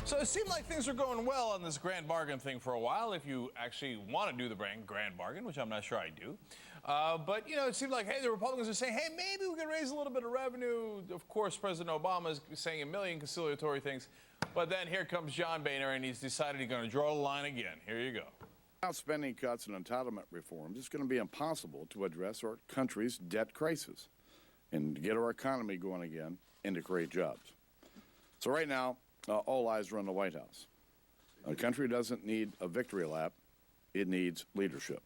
So it seemed like things were going well on this grand bargain thing for a while, if you actually want to do the grand bargain, which I'm not sure I do. But, you know, it seemed like, hey, the Republicans are saying, hey, maybe we can raise a little bit of revenue. Of course, President Obama is saying a million conciliatory things. But then here comes John Boehner, and he's decided he's going to draw the line again. Here you go. Without spending cuts and entitlement reforms, it's going to be impossible to address our country's debt crisis and to get our economy going again and to create jobs. So right now, all eyes are on the White House. The country doesn't need a victory lap. It needs leadership.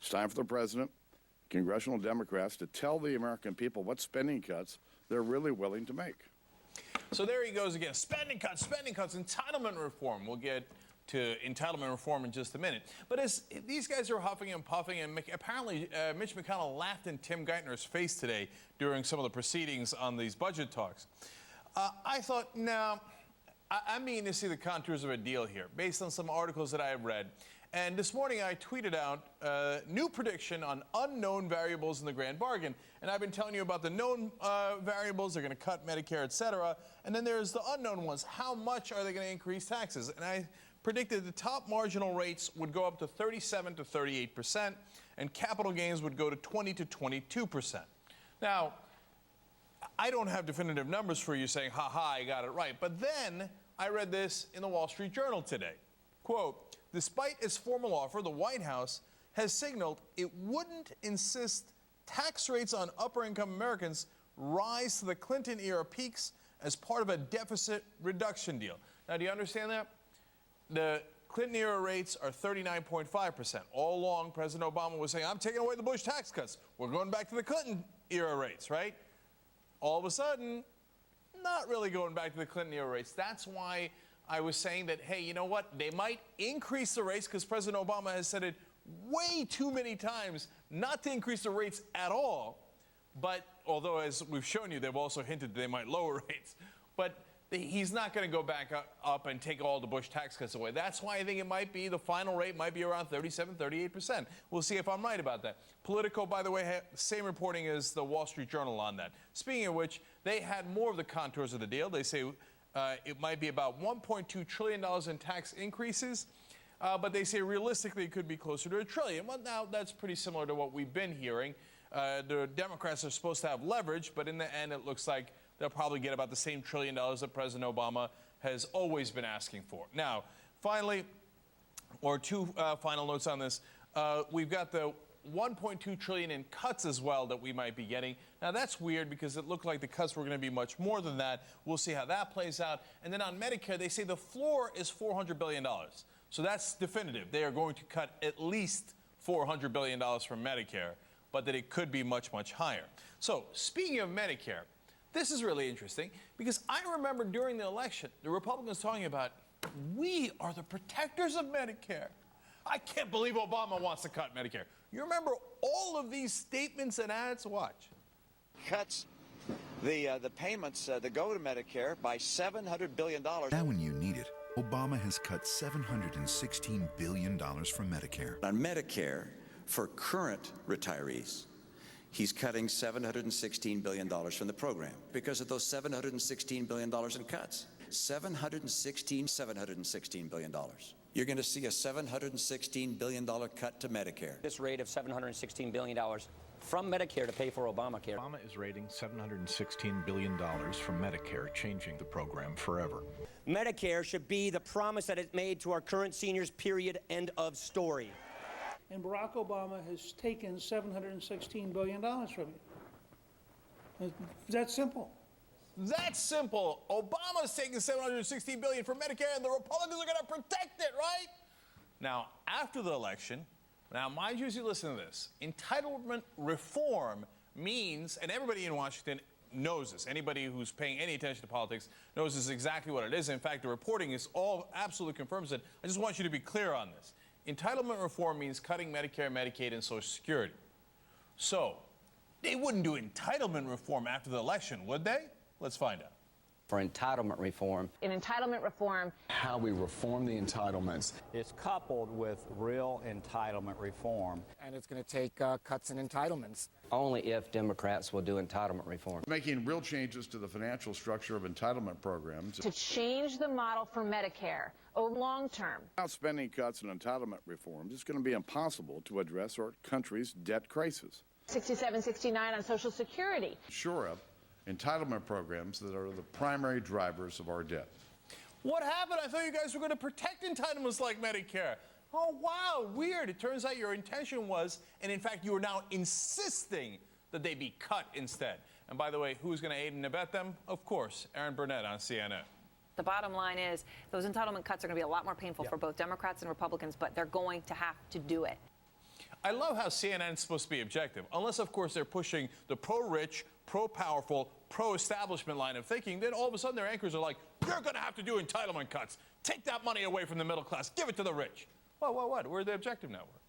It's time for the president, congressional Democrats, to tell the American people what spending cuts they're really willing to make. So there he goes again. Spending cuts, entitlement reform. We'll get to entitlement reform in just a minute. But as these guys are huffing and puffing, and apparently Mitch McConnell laughed in Tim Geithner's face today during some of the proceedings on these budget talks. I thought, no, I'm beginning to see the contours of a deal here based on some articles that I have read. And this morning I tweeted out a new prediction on unknown variables in the grand bargain. And I've been telling you about the known variables. They're going to cut Medicare, et cetera. And then there's the unknown ones. How much are they going to increase taxes? And I predicted the top marginal rates would go up to 37 to 38%, and capital gains would go to 20 to 22%. Now, I don't have definitive numbers for you saying, ha, I got it right. But then I read this in the Wall Street Journal today. Quote, despite its formal offer, the White House has signaled it wouldn't insist tax rates on upper-income Americans rise to the Clinton-era peaks as part of a deficit reduction deal. Now, do you understand that? The Clinton-era rates are 39.5%. All along, President Obama was saying, I'm taking away the Bush tax cuts. We're going back to the Clinton-era rates, right? All of a sudden, not really going back to the Clinton-era rates. That's why I was saying that, hey, you know what? They might increase the rates because President Obama has said it way too many times not to increase the rates at all. But although, as we've shown you, they've also hinted they might lower rates. But he's not going to go back up and take all the Bush tax cuts away. That's why I think it might be, the final rate might be around 37, 38%. We'll see if I'm right about that. Politico, by the way, same reporting as the Wall Street Journal on that. Speaking of which, they had more of the contours of the deal. They say it might be about $1.2 trillion in tax increases, but they say realistically it could be closer to $1 trillion. Well, now that's pretty similar to what we've been hearing. The Democrats are supposed to have leverage, but in the end it looks like they'll probably get about the same $1 trillion that President Obama has always been asking for. Now, finally, or two final notes on this. We've got the $1.2 trillion in cuts as well that we might be getting. Now, that's weird because it looked like the cuts were going to be much more than that. We'll see how that plays out. And then on Medicare, they say the floor is $400 billion. So that's definitive. They are going to cut at least $400 billion from Medicare, but that it could be much, much higher. So speaking of Medicare, this is really interesting because I remember during the election, the Republicans talking about, we are the protectors of Medicare. I can't believe Obama wants to cut Medicare. You remember all of these statements and ads? Watch. Cuts the payments that go to Medicare by $700 billion. Now when you need it, Obama has cut $716 billion from Medicare. On Medicare, for current retirees, he's cutting $716 billion from the program because of those $716 billion in cuts. $716 billion. You're going to see a $716 billion cut to Medicare. This rate of $716 billion from Medicare to pay for Obamacare. Obama is rating $716 billion from Medicare, changing the program forever. Medicare should be the promise that it made to our current seniors, period, end of story. And Barack Obama has taken $716 billion from you. That's simple. That's simple. Obama's taking $716 billion from Medicare, and the Republicans are going to protect it, right? Now, after the election, now, mind you, as you listen to this, entitlement reform means, and everybody in Washington knows this, anybody who's paying any attention to politics knows this is exactly what it is. In fact, the reporting is all absolutely confirms it. I just want you to be clear on this. Entitlement reform means cutting Medicare, Medicaid, and Social Security. So, they wouldn't do entitlement reform after the election, would they? Let's find out. for entitlement reform. In entitlement reform, how we reform the entitlements. It's coupled with real entitlement reform. And it's going to take cuts in entitlements. Only if Democrats will do entitlement reform. Making real changes to the financial structure of entitlement programs. To change the model for Medicare over long term. Without spending cuts and entitlement reforms, it's going to be impossible to address our country's debt crisis. 67, 69 on Social Security. Shore up entitlement programs that are the primary drivers of our debt. What happened? I thought you guys were going to protect entitlements like Medicare. Oh, wow, weird. It turns out your intention was, and in fact, you are now insisting that they be cut instead. And by the way, who's going to aid and abet them? Of course, Aaron Burnett on CNN. The bottom line is those entitlement cuts are going to be a lot more painful for both Democrats and Republicans, but they're going to have to do it. I love how CNN is supposed to be objective, unless, of course, they're pushing the pro-rich, pro-powerful, pro-establishment line of thinking. Then all of a sudden their anchors are like, you're going to have to do entitlement cuts. Take that money away from the middle class. Give it to the rich. What? We're the objective network.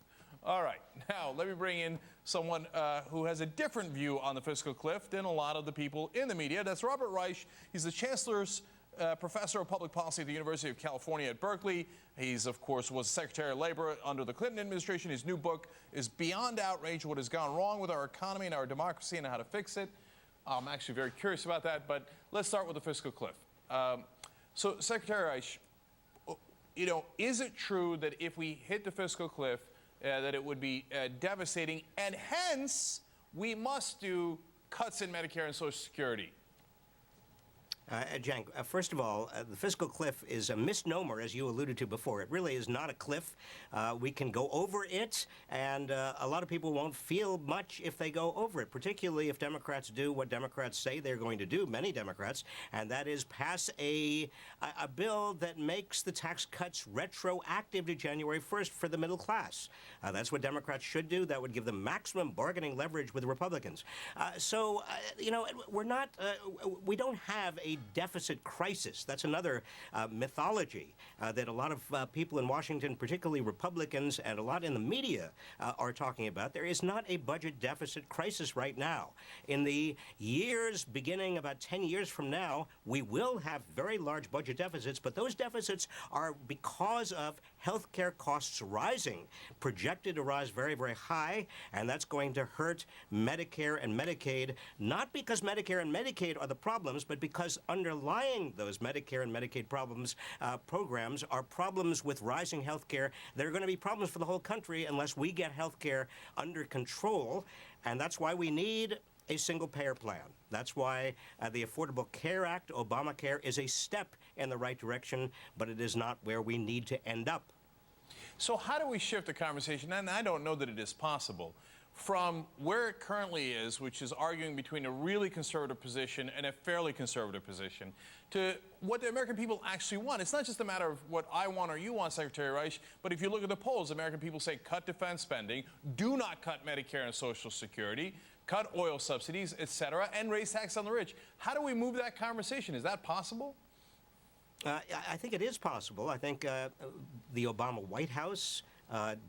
All right. Now, let me bring in someone who has a different view on the fiscal cliff than a lot of the people in the media. That's Robert Reich. He's the Chancellor's professor of public policy at the University of California at Berkeley. He's, of course, was Secretary of Labor under the Clinton administration. His new book is Beyond Outrage, What Has Gone Wrong with Our Economy and Our Democracy and How to Fix It. I'm actually very curious about that, but let's start with the fiscal cliff. So, Secretary Reich, you know, is it true that if we hit the fiscal cliff, that it would be devastating, and hence we must do cuts in Medicare and Social Security? Cenk, first of all, the fiscal cliff is a misnomer, as you alluded to before. It really is not a cliff. We can go over it, and a lot of people won't feel much if they go over it, particularly if Democrats do what Democrats say they're going to do, many Democrats, and that is pass a bill that makes the tax cuts retroactive to January 1st for the middle class. That's what Democrats should do. That would give them maximum bargaining leverage with Republicans. You know, we don't have a deficit crisis. That's another mythology that a lot of people in Washington, particularly Republicans, and a lot in the media are talking about. There is not a budget deficit crisis right now. In the years beginning about 10 years from now, we will have very large budget deficits, but those deficits are because of health care costs rising, projected to rise very, very high, and that's going to hurt Medicare and Medicaid, not because Medicare and Medicaid are the problems, but because underlying those Medicare and Medicaid programs are problems with rising health care. There are going to be problems for the whole country unless we get health care under control, and that's why we need a single-payer plan. That's why the Affordable Care Act, Obamacare, is a step in the right direction, but it is not where we need to end up. So how do we shift the conversation, and I don't know that it is possible, from where it currently is, which is arguing between a really conservative position and a fairly conservative position, to what the American people actually want. It's not just a matter of what I want or you want, Secretary Reich, but if you look at the polls, American people say cut defense spending, do not cut Medicare and Social Security, cut oil subsidies, etc., and raise tax on the rich. How do we move that conversation? Is that possible? I think it is possible. I think the Obama White House,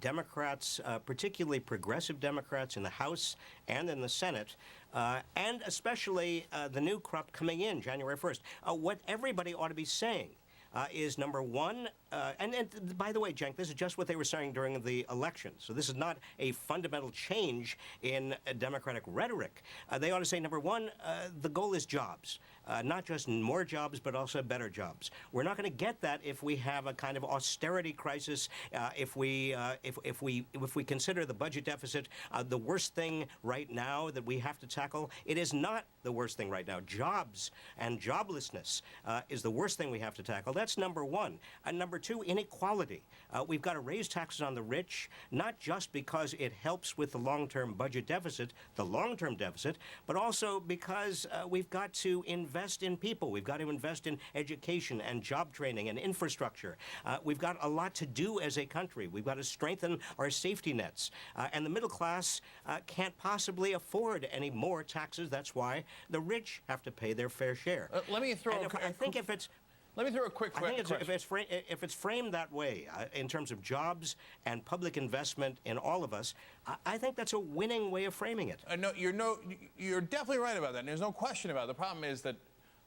Democrats, particularly progressive Democrats in the House and in the Senate, and especially the new crop coming in January 1st, what everybody ought to be saying is, number one, and by the way, Cenk, this is just what they were saying during the election. So this is not a fundamental change in Democratic rhetoric. They ought to say, number one, the goal is jobs. Not just more jobs, but also better jobs. We're not going to get that if we have a kind of austerity crisis. If we consider the budget deficit the worst thing right now that we have to tackle, it is not the worst thing right now. Jobs and joblessness is the worst thing we have to tackle. That's number one. And number two, inequality. We've got to raise taxes on the rich, not just because it helps with the long-term budget deficit, the long-term deficit, but also because we've got to invest in people. We've got to invest in education and job training and infrastructure. We've got a lot to do as a country. We've got to strengthen our safety nets. And the middle class can't possibly afford any more taxes. That's why the rich have to pay their fair share. Let me throw Let me throw a quick question. If it's framed that way, in terms of jobs and public investment in all of us, I think that's a winning way of framing it. You're definitely right about that. And there's no question about it. The problem is that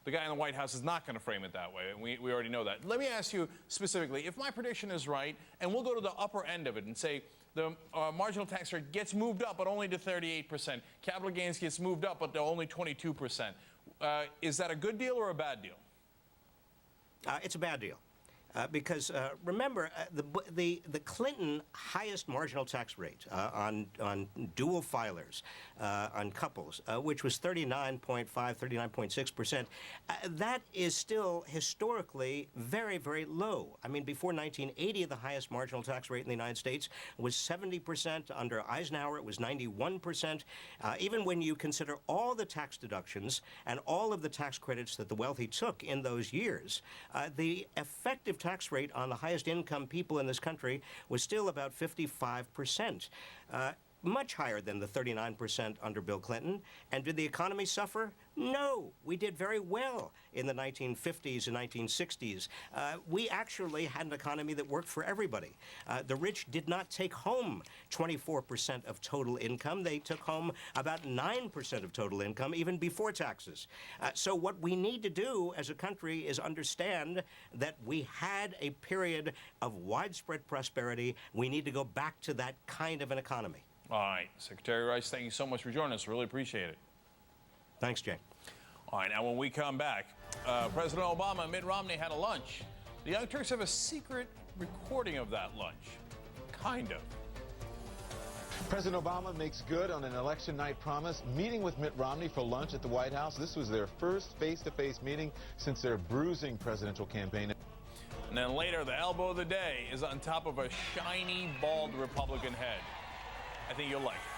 The guy in the White House is not going to frame it that way, and we already know that. Let me ask you specifically, if my prediction is right, and we'll go to the upper end of it and say the marginal tax rate gets moved up, but only to 38%. Capital gains gets moved up, but to only 22%. Is that a good deal or a bad deal? It's a bad deal. Because remember, the Clinton highest marginal tax rate on dual filers, on couples, which was 39.5, 39.6%, that is still historically very, very low. I mean, before 1980, the highest marginal tax rate in the United States was 70%. Under Eisenhower, it was 91%. Even when you consider all the tax deductions and all of the tax credits that the wealthy took in those years, the effective tax rate on the highest income people in this country was still about 55%, much higher than the 39% under Bill Clinton. And did the economy suffer? No, we did very well in the 1950s and 1960s. We actually had an economy that worked for everybody. The rich did not take home 24% of total income. They took home about 9% of total income, even before taxes. So what we need to do as a country is understand that we had a period of widespread prosperity. We need to go back to that kind of an economy. All right, Secretary Rice, thank you so much for joining us. Really appreciate it. Thanks, Jay. All right, now when we come back, President Obama and Mitt Romney had a lunch. The Young Turks have a secret recording of that lunch. Kind of. President Obama makes good on an election night promise, meeting with Mitt Romney for lunch at the White House. This was their first face-to-face meeting since their bruising presidential campaign. And then later, the elbow of the day is on top of a shiny, bald Republican head. I think you'll like it.